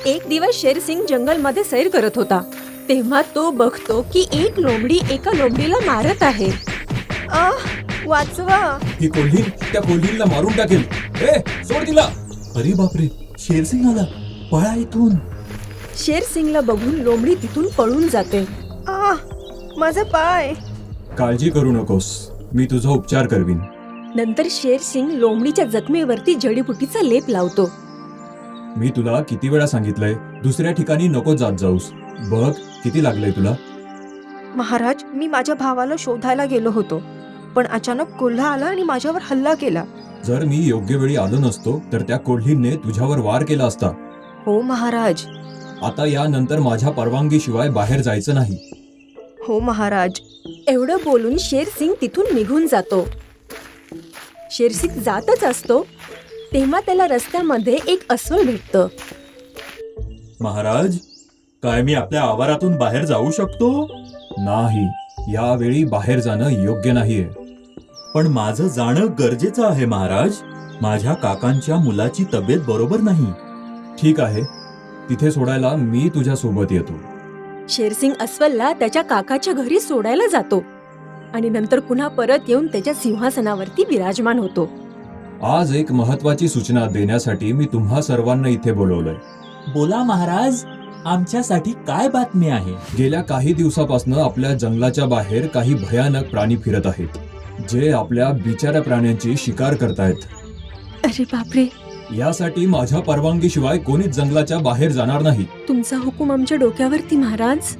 एक दिवस शेरसिंग जंगलमध्ये सैर करत होता. तेव्हा तो बघतो की एक लोमडी एका लोमडीला मारत आहे. वाचवा. ही कोल्ही त्या कोल्हीला मारून टाकेल. ए, सोड तिला. अरे बापरे, शेरसिंग आला. पळा इथून. शेरसिंगला बघून लोमडी तिथून पळून जाते. माझा पाय. काळजी करू नकोस, मी तुझा उपचार करवीन. नंतर शेरसिंग लोमडीच्या जखमेवरती जडीबुटीचा लेप लावतो. मी तुला किती वेळा सांगितलंय दुसऱ्या ठिकाणी नको जात जाऊस. बघ किती लागलंय तुला. महाराज, मी माझ्या भावाला शोधायला गेलो होतो, पण अचानक कोल्हा आला आणि माझ्यावर हल्ला केला. जर मी योग्य वेळी आलो नसतो तर त्या कोल्हीने तुझ्यावर वार केला असता. हो महाराज. आता यानंतर माझ्या परवानगीशिवाय बाहेर जायचं नाही. हो महाराज. एवढं बोलून शेरसिंग तिथून निघून जातो. शेरसिंग जातच असतो तेव्हा त्याला रस्त्यामध्ये एक अस्वल भेटतं. महाराज, काय मी आपल्या आवारातून बाहेर जाऊ शकतो? नाही, यावेळी बाहेर जाणं योग्य नाहीये. पण माझं जाणं गरजेचं आहे महाराज. माझ्या काकांच्या मुलाची तब्येत बरोबर नाही. ठीक आहे, तिथे सोडायला मी तुझ्या सोबत येतो. शेरसिंग अस्वलला त्याच्या काकाच्या घरी सोडायला जातो आणि नंतर पुन्हा परत येऊन त्याच्या सिंहासनावरती विराजमान होतो. आज एक महत्वाची सूचना देण्यासाठी मी तुम्हा सर्वांना इथे बोलवलंय. बोला महाराज, आमच्यासाठी काय बातमी आहे? गेल्या काही दिवसापासून आपल्या जंगलाच्या बाहेर काही भयानक प्राणी फिरत आहेत, जे आपल्या बिचाऱ्या प्राण्यांची शिकार करतायत. अरे बापरे. यासाठी माझ्या परवानगीशिवाय कोणीच जंगलाच्या बाहेर जाणार नाही. तुमचा हुकूम आमच्या डोक्यावरती महाराज.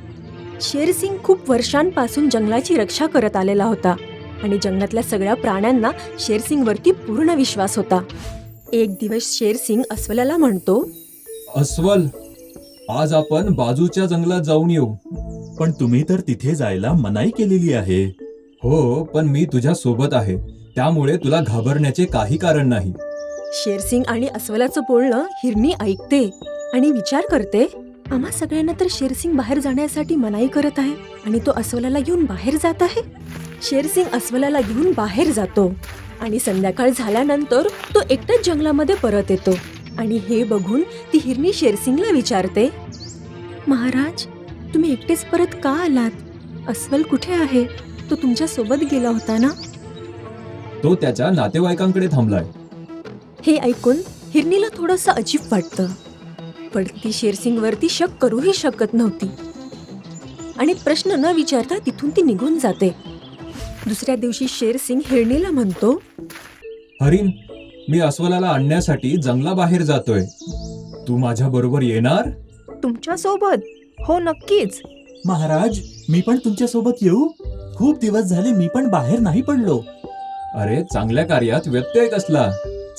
शेरसिंग खूप वर्षांपासून जंगलाची रक्षा करत आलेला होता आणि जंगलातल्या सगळ्या प्राण्यांना शेरसिंगवरती पूर्ण विश्वास होता. एक दिवस शेरसिंग अस्वलाला म्हणतो, अस्वल, आज आपण बाजूच्या जंगलात जाऊन येऊ. पण तुम्ही तर तिथे जायला मनाई केलेली आहे. हो, पण मी तुझ्या सोबत आहे, त्यामुळे तुला घाबरण्याचे काही कारण नाही. शेरसिंग आणि अस्वलाचं बोलणं हिरणी ऐकते आणि विचार करते, आम्हा सगळ्यांना तर शेरसिंग बाहेर जाण्यासाठी मनाई करत आहे आणि तो अस्वलाला घेऊन बाहेर जात आहे. शेरसिंग अस्वलाला घेऊन बाहेर जातो आणि संध्याकाळ झाल्यानंतर तो एकटाच जंगलामध्ये परत येतो. आणि हे बघून ती हिरणी शेरसिंगला विचारते, महाराज, तुम्ही एकटेच परत का आलात? अस्वल कुठे आहे? तो तुमच्या सोबत गेला होता ना? तो त्याच्या नातेवाईकांकडे थांबलाय. हे ऐकून हिरणीला थोडंसं अजीब वाटतं, पण ती शेरसिंगवरती शक करूही शकत नव्हती आणि प्रश्न न विचारता तिथून ती निघून जाते. दुसऱ्या दिवशी शेरसिंग हिरणीला म्हणतो, हरिण, मी अस्वलाला आणण्यासाठी जंगलाबाहेर जातोय. तू माझ्या बरोबर येणार? तुमच्या सोबत? हो, नक्कीच. महाराज, मी पण तुमच्या सोबत येऊ? खूप दिवस झाले मी पण बाहेर नाही पडलो. अरे, चांगल्या कार्यात व्यत्यय कसला.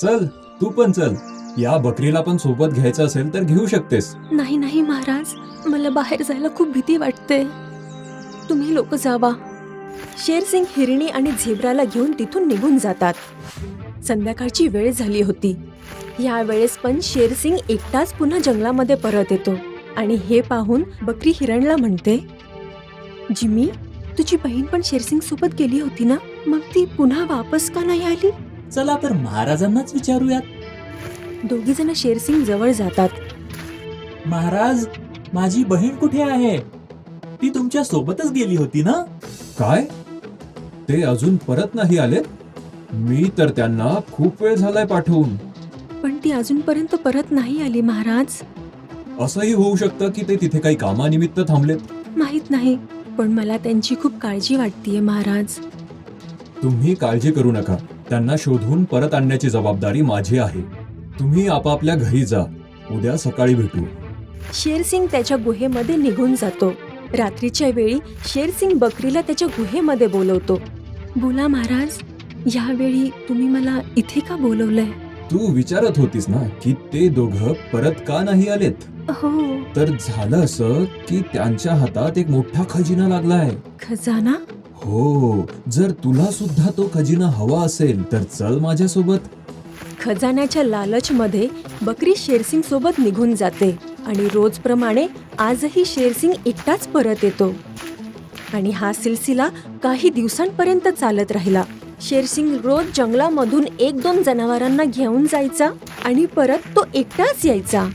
चल, तू पण चल. या बकरीला पण सोबत घ्यायचं असेल तर घेऊ शकतेस. नाही नाही महाराज, मला बाहेर जायला खूप भीती वाटते. तुम्ही लोक जावा. शेरसिंग हिरणी आणि झेब्राला घेऊन तिथून निघून जातात. संध्याकाळची वेळ झाली होती. या वेळेस पण शेरसिंग एकटाच पुन्हा जंगलामध्ये परत येतो आणि हे पाहून बकरी हिरणला म्हणते, जिमी, तुझी बहीण पण शेरसिंग सोबत गेली होती ना? मग ती पुन्हा वापस का नाही आली? चला तर महाराजांनाच विचारूयात. दोघी जण शेरसिंग जवळ जातात. महाराज, माझी बहीण कुठे आहे? ती तुमच्या सोबतच गेली होती ना? काय? ते अजून परत नाही आले? मी तर त्यांना खूप वेळ झालाय पाठवून. पण ती अजूनपर्यंत परत नाही आली महाराज. असंही होऊ शकतं की ते तिथे काही कामानिमित्त थांबलेत. माहित नाही, पण मला त्यांची खूप काळजी वाटतेय महाराज. तुम्ही काळजी करू नका. त्यांना शोधून परत आणण्याची जबाबदारी माझी आहे. तुम्ही आपापल्या घरी जा. उद्या सकाळी भेटू. शेरसिंग त्याच्या गुहेमध्ये निघून जातो. रात्रीच्या वेळी शेरसिंग बकरीला त्याच्या गुहेमध्ये बोलवतो. बोला महाराज, यावेळी तुम्ही मला इथे का बोलवलंय? तू विचारत होतीस ना की ते दोघं परत का नाही आलेत? हो. तर झालं असं की त्यांच्या हातात एक मोठा खजिना लागलाय. खजाना? हो, जर तुला सुद्धा तो खजिना हवा असेल तर चल माझ्यासोबत. खजान्याच्या लालचमध्ये बकरी शेरसिंग सोबत निघून जाते आणि रोजप्रमाणे आजही शेरसिंग एकटाच परत येतो आणि हा सिलसिला काही दिवसांपर्यंत चालत राहिला. शेरसिंग रोज जंगलामधून 1-2 जनावरांना घेऊन जायचा आणि परत तो एकटाच यायचा.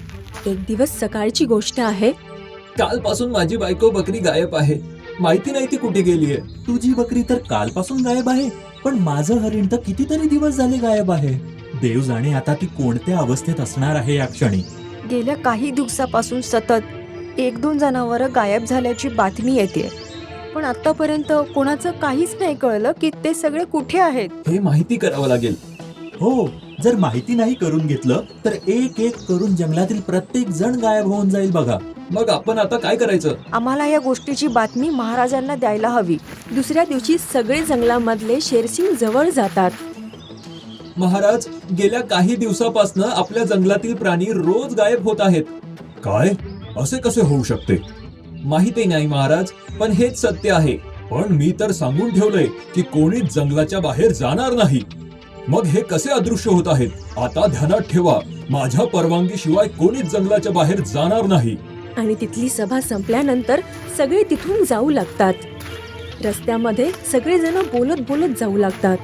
एक दिवस सकाळची गोष्ट आहे. कालपासून माझी बायको बकरी गायब आहे. माहिती नाही ती कुठे गेलीये. तुझी बकरी तर कालपासून गायब आहे, पण माझं हरिण तर कितीतरी दिवस झाले गायब आहे. देव जाणे आता ती कोणत्या अवस्थेत असणार आहे या क्षणी. गेल्या काही दिवसापासून सतत 1-2 जनावरं गायब झाल्याची बातमी येते, पण आतापर्यंत कोणाचं काहीच नाही कळलं की ते सगळे कुठे आहेत. हे माहिती करावं लागेल. हो, जर माहिती नाही करून घेतलं तर एक एक करून जंगलातील प्रत्येक जण गायब होऊन जाईल बघा. मग आपण आता काय करायचं? आम्हाला या गोष्टीची बातमी महाराजांना द्यायला हवी. दुसऱ्या दिवशी सगळे जंगलामधले शेरसिंग जवळ जातात. महाराज, गेल्या काही दिवसापासून आपल्या जंगलातील प्राणी रोज गायब होत आहेत. काय? असे कसे होऊ शकते? माहिती नाही महाराज, पण हेच सत्य आहे. पण मी तर सांगून ठेवलंय की कोणीच जंगलाच्या बाहेर जाणार नाही. मग हे कसे अदृश्य होत आहेत? आता ध्यानात ठेवा, माझ्या परवानगी शिवाय कोणीच जंगलाच्या बाहेर जाणार नाही. आणि तिथली सभा संपल्यानंतर सगळे तिथून जाऊ लागतात. रस्त्यामध्ये सगळेजण बोलत बोलत जाऊ लागतात.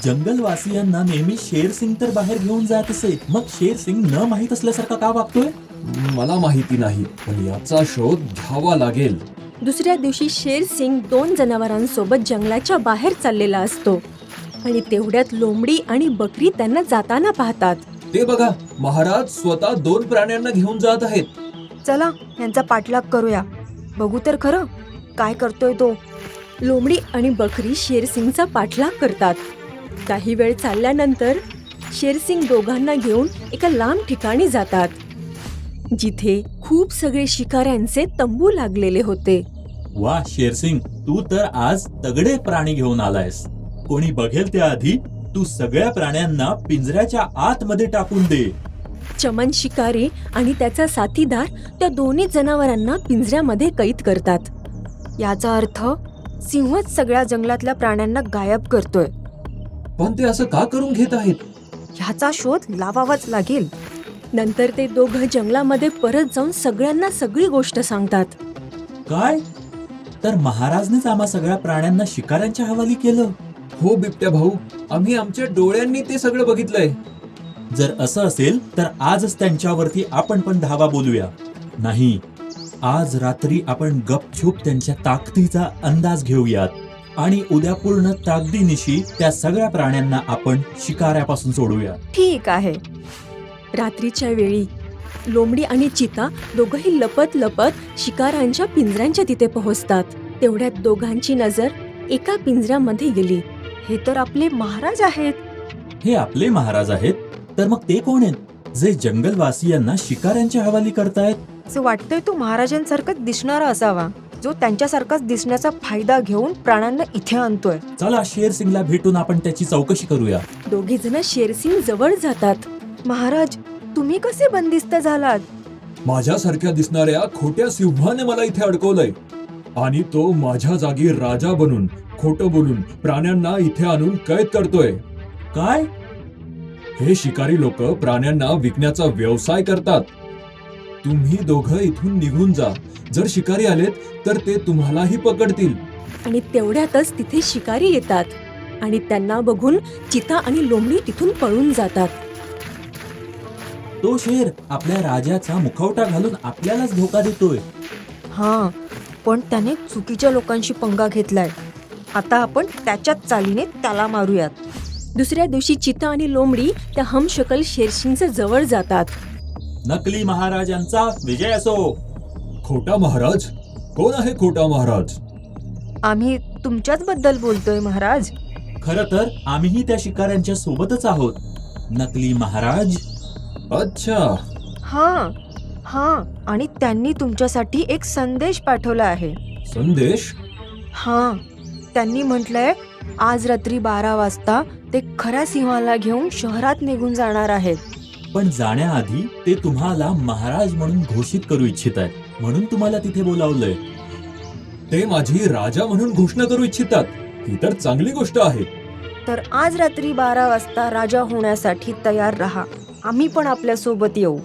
जंगलवासियांना नेहमी शेरसिंग तर बाहेर घेऊन जात असे, मग शेरसिंग न माहित असल्यासारखा का वागतोय? मला माहिती नाही, पण याचा शोध घ्यावा लागेल. दुसऱ्या दिवशी शेरसिंग 2 जनावरांसोबत जंगलाच्या बाहेर चाललेला असतो आणि तेवढ्यात लोमडी आणि बकरी त्यांना जाताना पाहतात. ते बघा, महाराज स्वतः 2 प्राण्यांना घेऊन जात आहेत. चला यांचा पाठलाग करूया, बघू तर खरं काय करतोय तो. लोमडी आणि बकरी शेरसिंगचा पाठलाग करतात. काही वेळ चालल्यानंतर शेरसिंग दोघांना घेऊन एका लांब ठिकाणी जातात, जिथे खूप सगळे शिकाऱ्यांचे तंबू लागलेले होते. वा शेरसिंग, तू तर आज तगडे प्राणी घेऊन आलायस. कोणी बघेल त्याआधी तू सगळ्या प्राण्यांना पिंजऱ्याच्या आतमध्ये टाकून दे. चमन शिकारी आणि त्याचा साथीदार त्या दोन्ही जनावरांना पिंजऱ्यामध्ये कैद करतात. याचा अर्थ सिंहच सगळ्या जंगलातल्या प्राण्यांना गायब करतोय. पण ते असं का करून घेत आहेत? ह्याचा शोध लावावाच लागेल. नंतर ते दोघं जंगलामध्ये परत जाऊन सगळ्यांना सगळी गोष्ट सांगतात. काय? तर महाराजनेच आम्हा सगळ्या प्राण्यांना शिकाऱ्यांच्या हवाली केलं? हो बिबट्या भाऊ, आम्ही आमच्या डोळ्यांनी ते सगळं बघितलंय. जर असं असेल तर आजच त्यांच्यावरती आपण पण धावा बोलूया. नाही, आज रात्री आपण गपछूप त्यांच्या ताकदीचा अंदाज घेऊयात आणि उद्या पूर्ण ताकदीनिशी त्या सगळ्या प्राण्यांना आपण शिकाऱ्यापासून सोडूया. ठीक आहे. रात्रीच्या वेळी लोमडी आणि चिता दोघंही लपत लपत शिकाऱ्यांच्या पिंजऱ्यांच्या तिथे पोहोचतात. तेवढ्यात दोघांची नजर एका पिंजऱ्यामध्ये गेली. हे तर आपले महाराज आहेत. हे आपले महाराज आहेत, तर मग ते कोण आहेत जे जंगलवासियांना शिकाऱ्यांच्या हवाली करतायत? असं वाटतंय तो महाराजांसारखाच दिसणारा असावा, जो त्यांच्यासारखाच दिसण्याचा फायदा घेऊन प्राण्यांना इथे आणतोय. चला शेरसिंगला भेटून आपण त्याची चौकशी करूया. दोघे जण शेरसिंग जवळ जातात. महाराज, तुम्ही कसे बंदिस्त झालात? माझ्यासारख्या दिसणाऱ्या खोट्या सिंहाने मला इथे अडकवलंय आणि तो माझ्या जागी राजा बनून खोटं बोलून प्राण्यांना इथे आणून कैद करतोय. काय? हे शिकारी लोक प्राण्यांना विकण्याचा व्यवसाय करतात. तुम्ही दोघं इथून निघून जा. जर शिकारी आलेत तर ते तुम्हालाही पकडतील. आणि तेवढ्यातच तिथे शिकारी येतात आणि त्यांना बघून चिता आणि लोमडी तिथून पळून जातात. तो शेर आपल्या राजाचा मुखवटा घालून आपल्यालाच धोका देतोय. हा, पण त्याने चुकीच्या लोकांशी पंगा घेतलाय. आता आपण त्याच्याच चालीने त्याला मारूयात. दुसऱ्या दिवशी चिता आणि लोमडी त्या हमशकल शेरसिंगच्या जवळ जातात. नकली महाराजांचा विजय असो. खोटा महाराज? कोण आहे खोटा महाराज? आम्ही तुमच्याच बद्दल बोलतोय महाराज. खरं तर आम्हीही त्या शिकाऱ्यांच्या सोबतच आहोत. नकली महाराज. अच्छा, हा हा, आणि त्यांनी तुमच्यासाठी एक संदेश पाठवला आहे. संदेश? हा, त्यांनी म्हटलंय आज रात्री 12 वाजता ते खऱ्या सिंहाला घेऊन शहरात निघून जाणार आहेत. पण जाण्याआधी ते तुम्हाला महाराज म्हणून घोषित करू इच्छित आहेत, म्हणून तुम्हाला तिथे बोलावलंय. ते माझी राजा म्हणून घोषणा करू इच्छितात. ही तर चांगली गोष्ट आहे. तर आज रात्री 12 वाजता राजा होण्यासाठी तयार राहा. आम्ही पण आपल्या सोबत येऊ.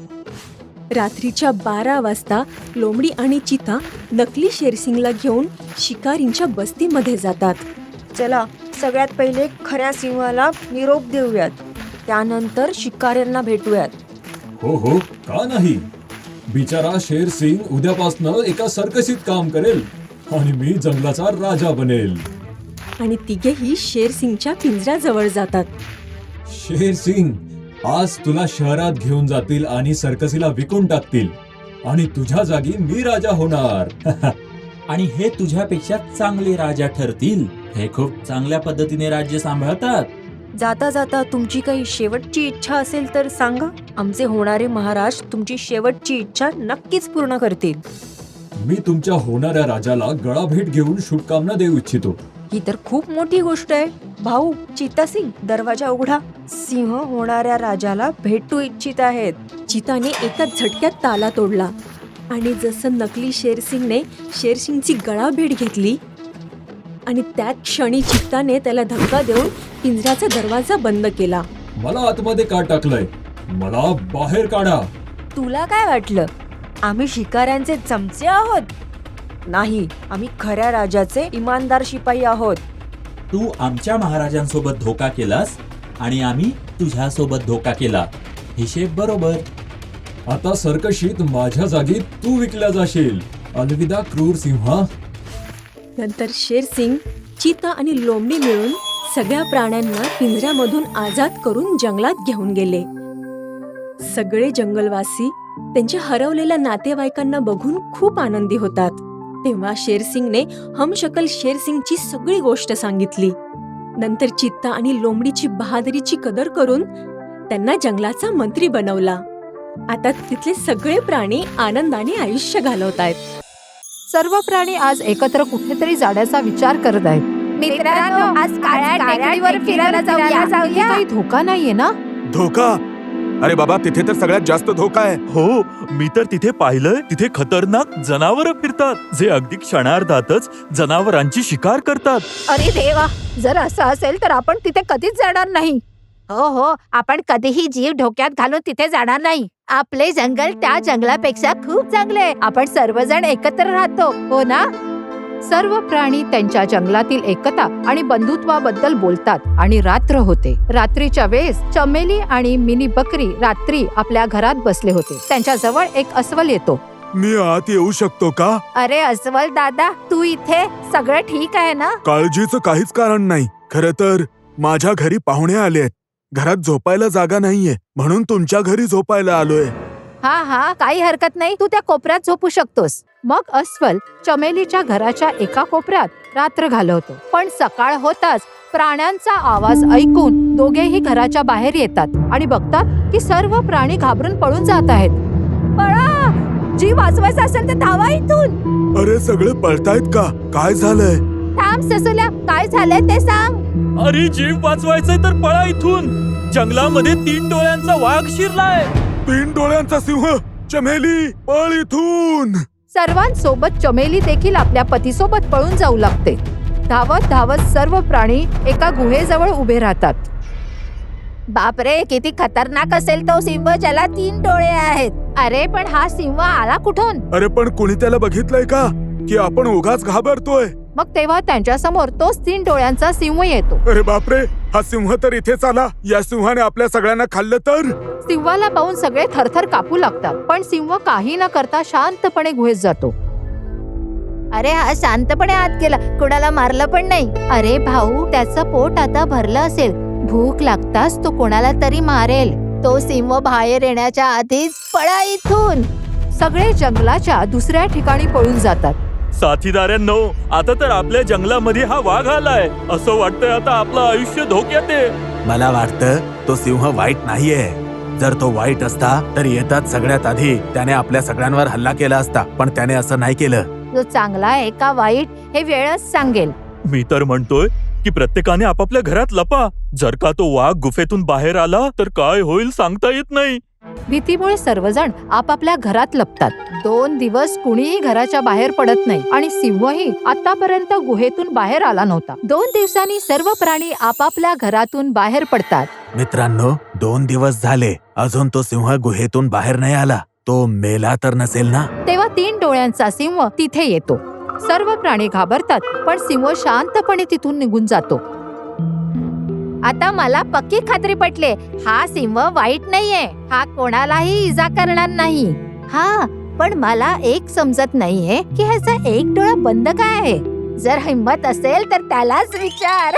रात्रीच्या 12 वाजता लोमडी आणि चिता नकली शेरसिंगला घेऊन शिकारींच्या बस्तीमध्ये जातात. चला, सगळ्यात पहिले खऱ्या सिंहाला निरोप देऊयात, त्यानंतर शिकाऱ्यांना भेटूयात. हो हो, का नाही. बिचारा शेर सिंग उद्यापासनं एका सर्कसीत काम करेल आणि मी जंगलाचा राजा बनेल. आणि तिघेही शेर सिंगच्या पिंजऱ्याजवळ जातात. शेर सिंग, आज तुला शहरात घेऊन जातील आणि सर्कसीला विकून टाकतील आणि तुझ्या जागी मी राजा होणार. आणि हे तुझ्यापेक्षा चांगले राजा ठरतील. हे खूप चांगल्या पद्धतीने राज्य सांभाळतात. जाता जाता तुमची काही शेवटची इच्छा असेल तर सांगा. आमचे होणारे महाराज तुमची शेवटची इच्छा नक्कीच पूर्ण करतील. मी तुमच्या होणाऱ्या राजाला गळाभेट घेऊन शुभकामना देऊ इच्छितो. ही तर खूप मोठी गोष्ट आहे. भाऊ चीता सिंग, दरवाजा उघडा. सिंह होणाऱ्या राजाला भेटू इच्छित आहेत. चिताने एकाच झटक्यात ताला तोडला आणि जसं नकली शेरसिंगने शेरसिंगची गळाभेट घेतली आणि त्याच क्षणी चित्ताने त्याला धक्का देऊन पिंजऱ्याचा दरवाजा बंद केला. मला आतमध्ये का टाकलंय? मला बाहेर काढा. तुला काय वाटलं आम्ही शिकाऱ्यांचे चमचे आहोत? नाही, आम्ही खऱ्या राजाचे इमानदार शिपाई आहोत. तू आमच्या महाराजांसोबत धोका केलास आणि आम्ही तुझ्यासोबत धोका केला. हिशेब बरोबर. आता सर्कशीत माझ्या जागी तू विकल्या जाशील. अलविदा क्रूर सिंहा. नंतर शेरसिंग, चिता आणि लोमडी मिळून सगळ्या प्राण्यांना पिंजऱ्यामधून आजाद करून जंगलात घेऊन गेले. सगळे जंगलवासी त्यांच्या हरवलेल्या नातेवाईकांना बघून खूप आनंदी होतात. तेव्हा शेरसिंगने हमशकल शेरसिंगची सगळी गोष्ट सांगितली. नंतर चित्ता आणि लोमडीची बहादरीची कदर करून त्यांना जंगलाचा मंत्री बनवला. आता तिथले सगळे प्राणी आनंदाने आयुष्य घालवतायत. सर्व प्राणी आज एकत्र कुठेतरी जाण्याचा विचार करत आहेत. मित्रांनो, आज काळ्या टेकडीवर फिरायला जाऊया. काही धोका नाहीये ना? धोका? अरे बाबा, तिथे तर सगळ्यात जास्त धोका आहे. हो, मी तर तिथे पाहिलंय. तिथे खतरनाक जनावर फिरतात जे अगदी क्षणार्धातच जनावरांची शिकार करतात. अरे देवा, जर असं असेल तर आपण तिथे कधीच जाणार नाही. हो, आपण कधीही जीव धोक्यात घालून तिथे जाणार नाही. आपले जंगल त्या जंगलापेक्षा खूप चांगले आहे. आपण सर्वजण एकत्र राहतो, हो ना? सर्व प्राणी त्यांच्या जंगलातील एकता आणि बंधुत्वाबद्दल बोलतात आणि रात्र होते. रात्रीच्या वेळेस चमेली आणि मिनी बकरी रात्री आपल्या घरात बसले होते. त्यांच्या जवळ एक अस्वल येतो. मी आत येऊ शकतो का? अरे अस्वल दादा, तू इथे? सगळं ठीक आहे ना? काळजीचं काहीच कारण नाही. खरं तर माझ्या घरी पाहुणे आलेत. घरात झोपायला जागा नाहीये, म्हणून तुमच्या घरी झोपायला आलोय. हा, काही हरकत नाही. तू त्या कोपऱ्यात झोपू शकतोस. मग अस्वल चमेलीच्या घराच्या एका कोपऱ्यात रात्र घालवतो. पण सकाळ होताच प्राण्यांचा आवाज ऐकून दोघेही घराच्या बाहेर येतात आणि बघतात की सर्व प्राणी घाबरून पळून जात आहेत. पळा! जीव वाचवायचा असेल तर धावा इथून. अरे सगळे पळतायत का? काय झालंय? थांब ससुल्या, काय झालंय ते सांग. अरे जीव वाचवायचंय तर पळा इथून. जंगलामध्ये 3 डोळ्यांचा वाघ शिरलाय. 3 डोळ्यांचा सिंह. चमेली, पळ इथून. सर्वांसोबत चमेली देखील आपल्या पतीसोबत पळून जाऊ लागते. धावत धावत सर्व प्राणी एका गुहेजवळ उभे राहतात. बापरे, किती खतरनाक असेल तो सिंह ज्याला 3 डोळे आहेत. अरे पण हा सिंह आला कुठून? अरे पण कोणी त्याला बघितलंय का की आपण उगाच घाबरतोय? मग तेव्हा त्यांच्या समोर तोच 3 डोळ्यांचा सिंह येतो. अरे बापरे, हा सिंह तर इथेच आला. या सिंहाने आपल्या सगळ्यांना खाल्लं तर? सिंहाला पाहून सगळे थरथर कापू लागतात. पण सिंह काही न करता शांतपणे गुहेत जातो. अरे हा शांतपणे आत गेला, कोणाला मारलं पण नाही. अरे भाऊ, त्याचं पोट आता भरलं असेल. भूक लागताच तो कोणाला तरी मारेल. तो सिंह बाहेर येण्याच्या आधीच पळा इथून. सगळे जंगलाच्या दुसऱ्या ठिकाणी पळून जातात. साथीदारांनो, आता तर आपल्या जंगलामध्ये हा वाघ आलाय. असं वाटतंय आता आपलं आयुष्य धोक्यात आहे. मला वाटतं तो सिंह वाईट नाहीये. जर तो वाईट असता तर येतात सगळ्यात आधी त्याने आपल्या सगळ्यांवर हल्ला केला असता. पण त्याने असं नाही केलं. जो चांगला आहे का वाईट हे वेळच सांगेल. मी तर म्हणतोय की प्रत्येकाने आपापल्या घरात लपा. जर का तो वाघ गुफेतून बाहेर आला तर काय होईल सांगता येत नाही. भीतीमुळे सर्वजण आपापल्या घरात लपतात. 2 दिवस कुणीही घराच्या बाहेर पडत नाही आणि सिंहही आतापर्यंत गुहेतून बाहेर आला नव्हता. 2 दिवसांनी सर्व प्राणी आपापल्या घरातून बाहेर पडतात. मित्रांनो, 2 दिवस झाले, अजून तो सिंह गुहेतून बाहेर नाही आला. तो मेला तर नसेल ना? तेव्हा 3 डोळ्यांचा सिंह तिथे येतो. सर्व प्राणी घाबरतात, पण सिंह शांतपणे तिथून निघून जातो. आता मला पक्की खात्री पटले, हा सिंह वाईट नाहीये, हा कोणालाही इजा करणार नाही. हा, पण मला एक समजत नाहीये की ह्याचा एक डोळा बंद काय आहे. जर हिंमत असेल तर त्यालाच विचार.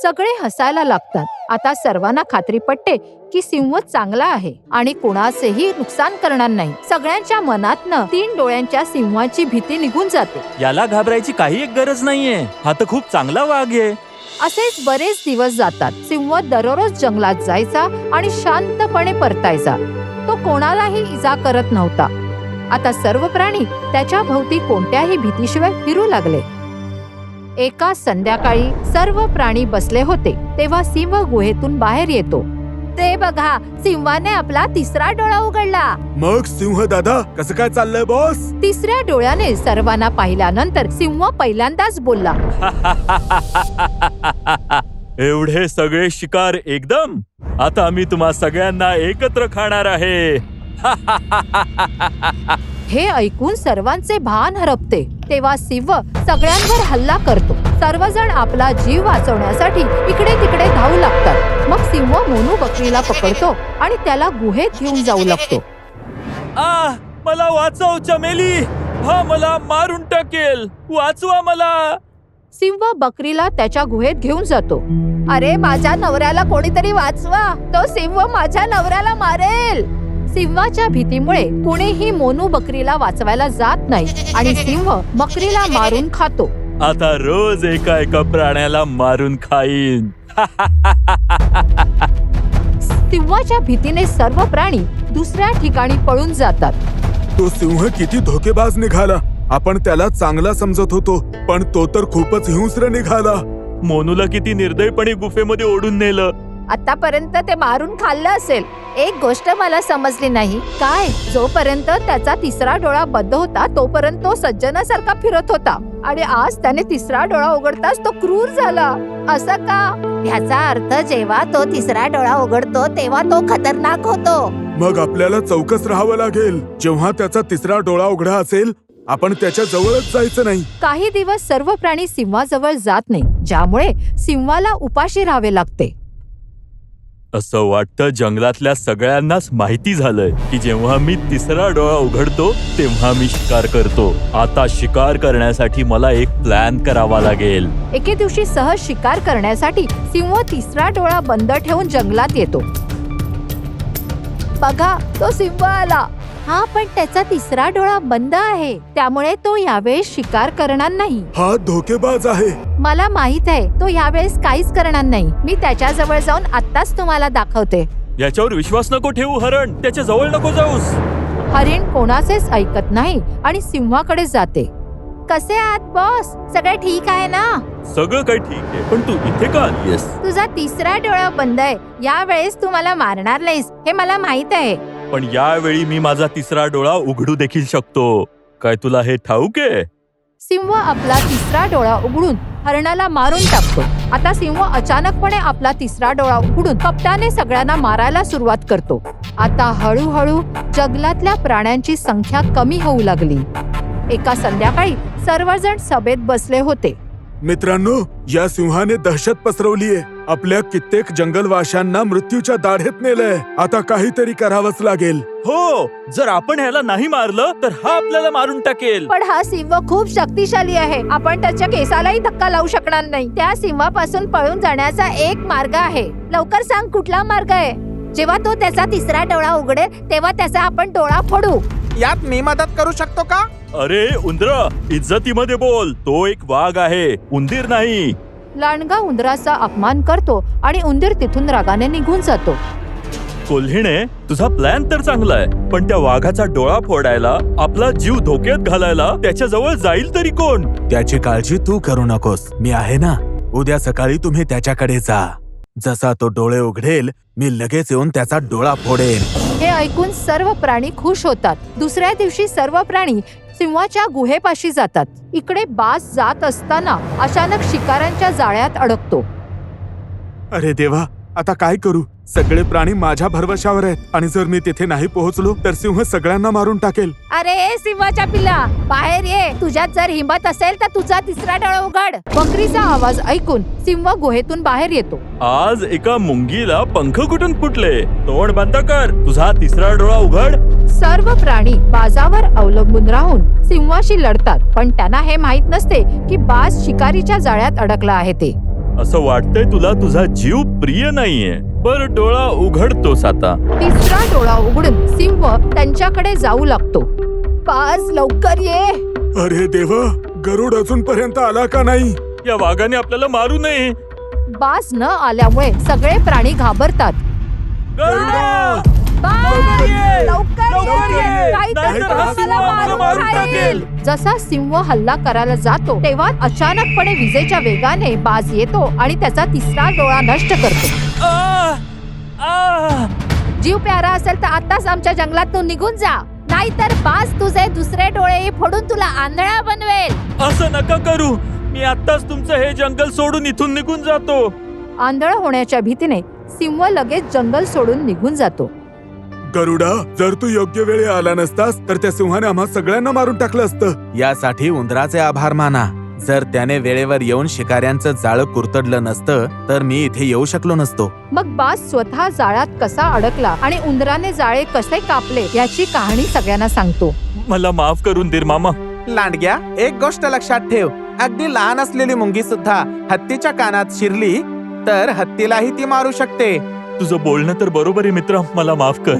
सगळे हसायला लागतात. आता सर्वांना खात्री पटते की सिंह चांगला आहे आणि कोणाचेही नुकसान करणार नाही. सगळ्यांच्या मनातनं 3 डोळ्यांच्या सिंहाची भीती निघून जाते. याला घाबरायची काही एक गरज नाहीये, हा तर खूप चांगला वाघ आहे. असेच बरेच दिवस जातात. सिंह दररोज जंगलात जायचा आणि शांतपणे परतायचा. तो कोणालाही इजा करत नव्हता. आता सर्व प्राणी त्याच्या भोवती कोणत्याही भीतीशिवाय फिरू लागले. एका संध्याकाळी सर्व प्राणी बसले होते तेव्हा सिंह गुहेतून बाहेर येतो. ते बघा, सिंहाने आपला 3रा डोळा उघडला. मग सिंह दादा कसं काय चाललंय बॉस? 3ऱ्या डोळ्याने सर्वांना पाहिल्यानंतर सिंह पहिल्यांदाच बोलला, एवढे सगळे शिकार एकदम? आता मी तुम्हा सगळ्यांना एकत्र खाणार आहे. हे ऐकून सर्वांचे भान हरपते. तेव्हा सिंह सगळ्यांवर हल्ला करतो. सर्वजण आपला जीव वाचवण्यासाठी इकडे तिकडे धावू लागतात. मग सिंह मोनू बकरीला पकडतो आणि त्याला गुहेत घेऊन जाऊ लागतो. मला वाचव चमेली, हा मला मारून टाकेल, वाचवा मला. सिंह बकरीला त्याच्या गुहेत घेऊन जातो. अरे, माझ्या नवऱ्याला कोणीतरी वाचवा, तो सिंह माझ्या नवऱ्याला मारेल. सिंहाच्या भीतीमुळे कोणीही मोनू बकरीला वाचवायला जात नाही आणि सिंह बकरीला मारून खातो. आता रोज एका प्राण्याला मारून खाईन. सिंहाच्या भीतीने सर्व प्राणी दुसऱ्या ठिकाणी पळून जातात. तो सिंह किती धोकेबाज निघाला. आपण त्याला चांगला समजत होतो, पण तो तर खूपच हिंस्र निघाला. मोनूला किती निर्दयपणे गुफेमध्ये ओढून नेलं. आतापर्यंत ते मारून खाल्लं असेल. एक गोष्ट मला समजली नाही. काय? जोपर्यंत त्याचा 3रा डोळा बंद होता तोपर्यंत तो सज्जनासारखा फिरत होता आणि आज त्याने 3रा डोळा उघडताच तो क्रूर झाला. असं का? ह्याचा अर्थ जेव्हा तो 3रा डोळा उघडतो तेव्हा तो खतरनाक होतो. मग आपल्याला चौकस राहावं लागेल. जेव्हा त्याचा 3रा डोळा उघडा असेल, आपण त्याच्या जवळच जायचं नाही. काही दिवस सर्व प्राणी सिंहाजवळ जात नाही, ज्यामुळे सिंहाला उपाशी राहावे लागते. असं वाटतं जंगलातल्या सगळ्यांनाच माहिती झालंय की जेव्हा मी 3रा डोळा उघडतो तेव्हा मी शिकार करतो. आता शिकार करण्यासाठी मला एक प्लॅन करावा लागेल. एके दिवशी सहज शिकार करण्यासाठी सिंह 3रा डोळा बंद ठेवून जंगलात येतो. बघा, तो सिंह आला. हा, पण त्याचा 3रा डोळा बंद आहे, त्यामुळे तो यावेळेस शिकार करणार नाही. हा धोकेबाज आहे. मला माहित आहे, तो यावेळेस काहीच करणार नाही. मी त्याच्या जवळ जाऊन आत्ताच तुम्हाला दाखवते. याच्यावर विश्वास नको ठेवू हरण, त्याच्या जवळ नको जाऊस. हरिण कोणाचेच ऐकत नाही आणि सिंहाकडे जाते. कसे आहात बॉस? सगळं ठीक आहे ना? सगळं काही ठीक आहे, पण तू इथे का आलीयस? तुझा 3रा डोळा बंद आहे. यावेळेस तू मला मारणार नाहीस हे मला माहित आहे. पण यावेळी मी माझा 3रा डोळा उघडू देखील शकतो. काय तुला हे ठाऊक आहे? सिंह आपला 3रा डोळा उघडून हरणाला मारून टाकतो. आता सिंह अचानकपणे आपला 3रा डोळा उघडून कपटाने सगळ्यांना मारायला सुरुवात करतो. आता हळूहळू जंगलातल्या प्राण्यांची संख्या कमी होऊ लागली. एका संध्याकाळी सर्वजण सभेत बसले होते. मित्रांनो, या सिंहाने दहशत पसरवलीये. आपल्या कित्येक जंगलवाशांना मृत्यूच्या दाढेत नेलंय. आता काहीतरी करावंच लागेल. हो, जर आपण ह्याला नाही मारलं तर हा आपल्याला मारून टाकेल. पण हा सिंह खूप शक्तिशाली आहे. आपण त्याच्या केसालाही धक्का लावू शकणार नाही. त्या सिंहापासून पळून जाण्याचा एक मार्ग आहे. लवकर सांग, कुठला मार्ग आहे? जेव्हा तो त्याचा 3रा डोळा उघडेल तेव्हा त्याचा आपण डोळा फोडू. यात मी मदत करू शकतो का? अरे उंदरा, इज्जतीमध्ये बोल. तो एक वाघ आहे, उंदीर नाही. लांडगा उंदराचा अपमान करतो आणि उंदीर तिथून रागाने निघून जातो. कोल्हीने, तुझा प्लॅन तर चांगला आहे, पण त्या वाघाचा डोळा फोडायला, आपला जीव धोक्यात घालायला त्याच्या जवळ जाईल तरी कोण? त्याची काळजी तू करू नकोस, मी आहे ना. उद्या सकाळी तुम्ही त्याच्याकडे जा. जसा तो डोळे उघडेल, मी लगेच येऊन त्याचा डोळा फोडेन. हे ऐकून सर्व प्राणी खुश होतात. दुसऱ्या दिवशी सर्व प्राणी सिंहाच्या गुहेपाशी जातात. इकडे बाज जात असताना अचानक शिकाऱ्यांच्या जाळ्यात अडकतो. अरे देवा, आता काय करू? सगळे प्राणी माझ्या भरवशावर आहेत आणि जर मी तिथे नाही पोहोचलो तर सिंह सगळ्यांना मारून टाकेल. अरे सिंहाच्या पिल्ला, बाहेर ये. तुझ्यात जर हिंमत असेल तर तुझा तिसरा डोळा उघड. बकरीचा आवाज ऐकून सिंह गुहेतून बाहेर येतो. आज एका मुंगीला पंख कुठून फुटले? तोंड बंद कर, तुझा तिसरा डोळा उघड. सर्व प्राणी बाजावर अवलंबून राहून सिंहाशी लढतात, पण त्यांना हे माहित नसते की बाज शिकारीच्या जाळ्यात अडकला आहे ते. असं वाटतंय तुला तुझा जीव प्रिय नाहीये. बर, डोळा उघडतोस आता. तिसरा डोळा उघडून सिंह त्यांच्याकडे जाऊ लागतो. बाज लवकर ये. अरे देवा, गरुड अजूनपर्यंत आला का नाही? या वाघाने आपल्याला मारू नये. बाज न आल्यामुळे सगळे प्राणी घाबरतात. गरुडा! बाज, ये! लवकर ये. काहीतरी नाहीतर हा आम्हाला सिंह आम्हाला मारून खाईल. जसा सिंह हल्ला करायला जातो तेव्हा अचानकपणे विजेच्या वेगाने बाज येतो आणि त्याचा तिसरा डोळा नष्ट करतो. जीव प्यारा असेल तर आताच आमच्या जंगलातून निघून जा, नाहीतर बाज तुझे दुसरे डोळे फोडून तुला आंधळा बनवेल. असं नका करू. मी आत्ताच तुमचं हे जंगल सोडून इथून निघून जातो. आंधळ होण्याच्या भीतीने सिंह लगेच जंगल सोडून निघून जातो. गरुडा, जर तू योग्य वेळी आला नसतास तर त्या सिंहाने आम्हा सगळ्यांना मारून टाकलं असतं. यासाठी उंदराचे आभार माना. जर त्याने वेळेवर येऊन शिकाऱ्यांचं जाळं कुरतडलं नसतं तर मी इथे येऊ शकलो नसतो. मग बाज स्वतः जाळ्यात कसा अडकला आणि उंदराने जाळे कसे कापले याची कहाणी सगळ्यांना सांगतो. मला माफ करून दे मामा. लांडग्या, एक गोष्ट लक्षात ठेव. अगदी लहान असलेली मुंगी सुद्धा हत्तीच्या कानात शिरली तर हत्तीलाही ती मारू शकते. तुझं बोलणं तर बरोबर आहे मित्रा, मला माफ कर.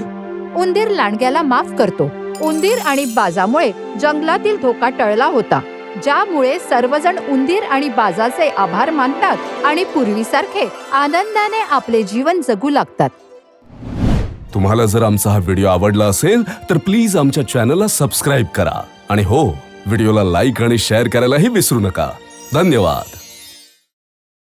उंदीर लांडग्याला माफ करतो. उंदीर आणि बाजामुळे जंगलातील धोका टळला होता, ज्यामुळे सर्वजण उंदीर आणि बाजाचे आभार मानतात आणि पूर्वीसारखे आनंदाने आपले जीवन जगू लागतात. तुम्हाला जर आमचा हा व्हिडिओ आवडला असेल तर प्लीज आमच्या चॅनलला सबस्क्राईब करा आणि हो, व्हिडिओला लाईक आणि शेअर करायलाही विसरू नका. धन्यवाद.